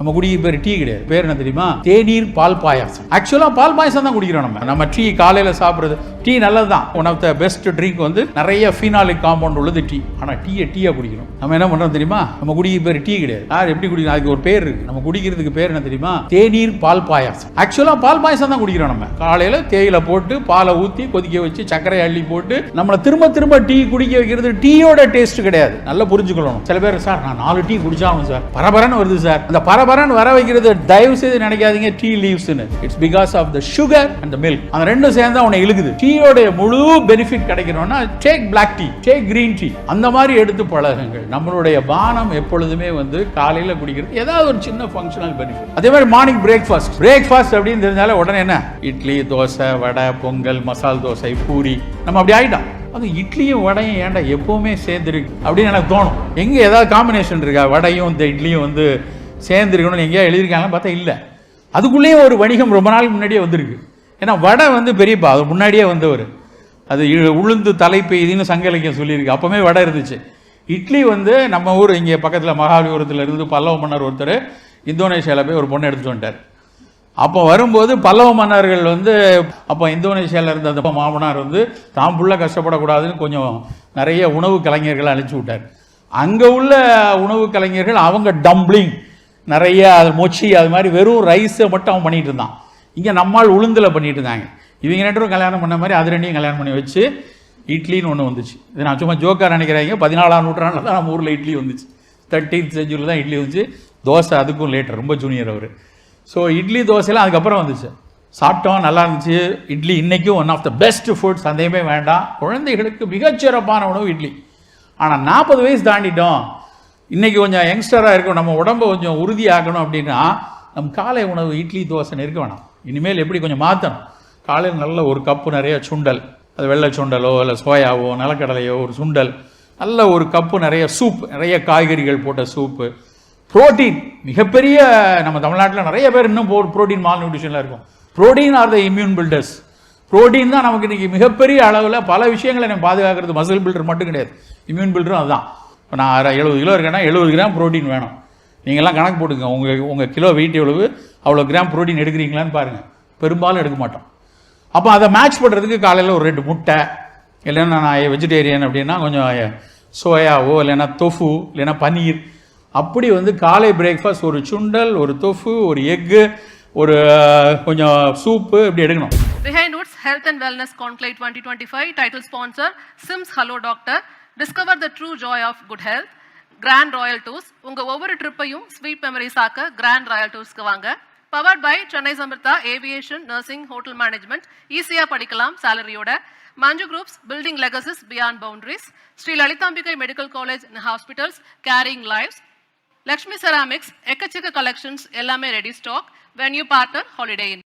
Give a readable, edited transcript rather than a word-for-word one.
நம்ம குடிக்க பேர் டீ கிடையாது. பேர் என்ன தெரியுமா? தேநீர் பால் பாயாசம். ஆக்சுவலா பால் பாயாசம் தான் குடிக்கிறோம். நம்ம டீ காலையில சாப்பிடுறது டீ நல்லதுதான். One of the best drink வந்து நிறைய ஃபீனாலிக் காம்பவுண்ட் உள்ளது டீ. ஆனா டீயா குடிக்கணும். நம்ம என்ன பண்றோம் தெரியுமா? நம்ம குடிக்க பேர் டீ கிடையாது. யார் எப்படி குடிக்கணும்? அதுக்கு ஒரு பேர் இருக்கு. நம்ம குடிக்கிறதுக்கு பேர் என்ன தெரியுமா? தேநீர் பால் பாயாசம். ஆக்சுவலா பால் பாயாசம் தான் குடிக்கிறோம். நம்ம காலையில தேயிலை போட்டு பாலை ஊத்தி கொதிக்க வச்சு சர்க்கரை அள்ளி போட்டு நம்மளை திரும்ப டீ குடிக்க வைக்கிறது டீயோட டேஸ்ட் கிடையாது. நல்லா புரிஞ்சுக்கணும். சில பேர் சார் நான் 4 டீ குடிச்சாலும் சார் பரபரன்னு வருது சார். அந்த பரபரன்னு வர வைக்கிறது தயவு செய்து நினைக்காதீங்க டீ லீவ்ஸ்னு. It's because of the sugar and the milk. அந்த ரெண்டும் சேர்ந்தா உன்னை இழுக்குது. டீயோட முழு பெனிஃபிட் கிடைக்கணும்னா take black tea, take green tea. அந்த மாதிரி எடுத்து பழகுங்கள். நம்மளுடைய பானம் எப்பொழுதுமே வந்து காலையில குடிக்கிறது ஏதாவது ஒரு சின்ன ஃபங்க்ஷனல் பெனிஃபிட். அதே மாதிரி மார்னிங் பிரேக்ஃபாஸ்ட் அப்படின்னு தெரிஞ்சாலே உடனே என்ன இட்லி, தோசை, வடை, பொங்கல், மசால் தோசை, பூரி. நம்ம அப்படி ஆயிட்டோம். அது இட்லியும் வடையும் ஏன்டா எப்பவுமே சேர்ந்துருக்கு அப்படின்னு எனக்கு தோணும். எங்க ஏதாவது காம்பினேஷன் இருக்கா? வடையும் இந்த இட்லியும் வந்து சேர்ந்துருக்கணும்னு எங்கேயா எழுதியிருக்காங்கன்னு பார்த்தா இல்லை. அதுக்குள்ளேயே ஒரு வணிகம் ரொம்ப நாள் முன்னாடியே வந்திருக்கு. ஏன்னா வடை வந்து பெரியப்பா அது முன்னாடியே வந்தவர். அது உளுந்து தலைப்பெய்தின்னு சங்க இலக்கியம் சொல்லியிருக்கு. அப்போவே வடை இருந்துச்சு. இட்லி வந்து நம்ம ஊர் இங்கே பக்கத்தில் மகாபலிபுரத்தில் இருந்து பல்லவ மன்னர் ஒருத்தர் இந்தோனேஷியாவில் போய் ஒரு பொண்ணை எடுத்துகிட்டு வந்துட்டார். அப்போ வரும்போது பல்லவ மன்னர்கள் வந்து அப்போ இந்தோனேஷியாவில் இருந்த அந்த மாமனார் வந்து தாம் புள்ள கஷ்டப்படக்கூடாதுன்னு கொஞ்சம் நிறைய உணவு கலைஞர்களை அழிச்சு விட்டார். அங்கே உள்ள உணவு கலைஞர்கள் அவங்க டம்ப்ளிங் நிறைய மொச்சி அது மாதிரி வெறும் ரைஸை மட்டும் அவன் பண்ணிட்டு இருந்தான். இங்கே நம்மால் உளுந்தில் பண்ணிட்டு இருந்தாங்க. இவங்க ரெண்டும் கல்யாணம் பண்ண மாதிரி அது ரெண்டையும் கல்யாணம் பண்ணி வச்சு இட்லின்னு ஒன்று வந்துச்சு. இது நான் சும்மா ஜோக்காக நினைக்கிறாங்க. 14ஆம் நூற்றாண்டில் தான் நம்ம ஊரில் இட்லி வந்துச்சு. 13th centuryயில் தான் இட்லி வந்துச்சு. தோசை அதுக்கும் லேட்டர், ரொம்ப ஜூனியர் அவர். ஸோ இட்லி தோசைலாம் அதுக்கப்புறம் வந்துச்சு. சாப்பிட்டோம், நல்லா இருந்துச்சு. இட்லி இன்றைக்கும் one of the best food, சந்தேகமே வேண்டாம். குழந்தைகளுக்கு மிகச்சிறப்பான உணவு இட்லி. ஆனால் 40 வயசு தாண்டிட்டோம். இன்றைக்கி கொஞ்சம் யங்ஸ்டராக இருக்கும், நம்ம உடம்பை கொஞ்சம் உறுதியாக்கணும் அப்படின்னா நம்ம காலை உணவு இட்லி தோசை இருக்க வேணாம். இனிமேல் எப்படி கொஞ்சம் மாற்றணும். காலையில் நல்ல ஒரு கப்பு நிறைய சுண்டல், அது வெள்ளை சுண்டலோ இல்லை சோயாவோ நிலக்கடலையோ ஒரு சுண்டல், நல்ல ஒரு கப்பு நிறைய சூப், நிறைய காய்கறிகள் போட்ட சூப்பு, புரோட்டீன். மிகப்பெரிய நம்ம தமிழ்நாட்டில் நிறைய பேர் இன்னும் புரோட்டீன் மால் நியூட்ரிஷனில் இருக்கும். Protein are the immune builders. Protein தான் நமக்கு இன்றைக்கி மிகப்பெரிய அளவில் பல விஷயங்களை நம்ம பாதுகாக்கிறது. மசில் பில்டர் மட்டும் கிடையாது, இம்யூன் பில்டரும் அதுதான். இப்போ நான் 70 கிலோ இருக்கேன்னா 70 கிராம் ப்ரோட்டீன் வேணும். நீங்கள்லாம் கணக்கு போட்டுங்க, உங்கள் கிலோ வெயிட் எவ்வளவு, அவ்வளோ கிராம் ப்ரோட்டீன் எடுக்கிறீங்களான்னு பாருங்கள். பெரும்பாலும் எடுக்க மாட்டோம். அப்போ அதை மேட்ச் பண்ணுறதுக்கு காலையில் ஒரு 2 முட்டை, இல்லைன்னா நான் வெஜிடேரியன் அப்படின்னா கொஞ்சம் சோயாவோ இல்லைன்னா தொஃபு இல்லைன்னா பன்னீர், அப்படி வந்து காலை பிரேக்ஃபாஸ்ட் ஒரு சுண்டல், ஒரு தொஃபு, ஒரு எக்கு, ஒரு கொஞ்சம் சூப்பு இப்படி எடுக்கணும். Behind Woods Health and Wellness Conclave 2025 title sponsor Sims Hello Doctor. Discover the true joy of good health. Grand Royal Tours. உங்க ஒவ்வொரு ட்ரிப்பையும் ஸ்வீட் மெமரிஸ் ஆக்க Grand Royal Toursக்கு வாங்க. Powered by Chennai Samrtha Aviation Nursing Hotel Management. ஈஸியா படிக்கலாம் சாலரியோட. Manju Groups Building Legacies Beyond Boundaries. Sri Lalitambikai Medical College and Hospitals Carrying Lives. Lakshmi Ceramics எக்கச்சக்க collections எல்லாமே ready stock. Venue partner Holiday Inn.